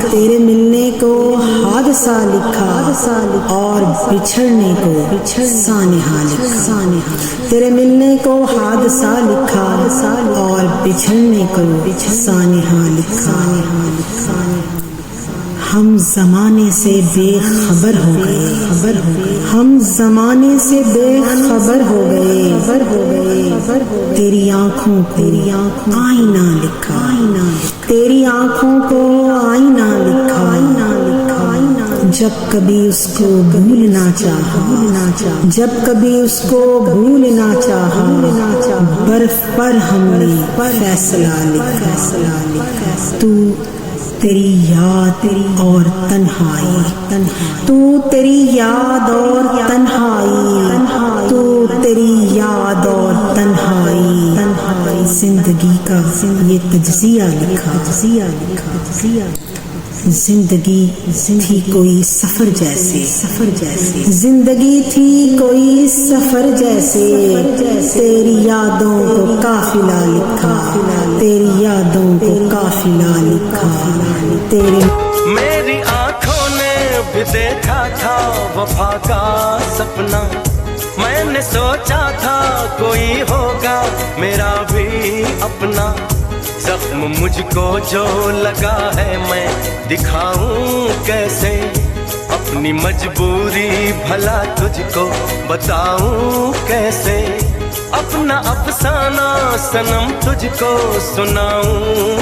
تیرے ملنے کو حادثہ لکھا اور بچھڑنے کو سانحہ لکھا، تیرے ملنے کو حادثہ لکھا اور بچھڑنے کو سانحہ لکھا۔ ہم زمانے سے بے خبر ہو گئے، ہم زمانے سے بے خبر ہو گئے، تیری آنکھوں کو آئینہ لکھا، تیری آنکھوں کو آئینہ لکھا، جب کبھی اس کو بھولنا چاہا، جب کبھی اس کو بھولنا چاہا، برف پر ہم نے فیصلہ لکھا، تو تیری یاد اور تنہائی، تو تیری یاد اور تنہائی، تو تیری یاد اور تنہائی، زندگی کا یہ تجزیہ لکھا، زندگی تھی کوئی سفر جیسے، زندگی تھی کوئی سفر جیسے، تیری یادوں کو قافلہ لکھا، تیری یادوں کو قافلہ لکھا، تیرے میری آنکھوں نے بھی دیکھا تھا وفا کا سپنا، میں نے سوچا تھا کوئی ہوگا میرا بھی اپنا، زخم مجھ کو جو لگا ہے میں دکھاؤں کیسے، اپنی مجبوری بھلا تجھ کو بتاؤں کیسے، اپنا افسانہ صنم تجھ کو سناؤں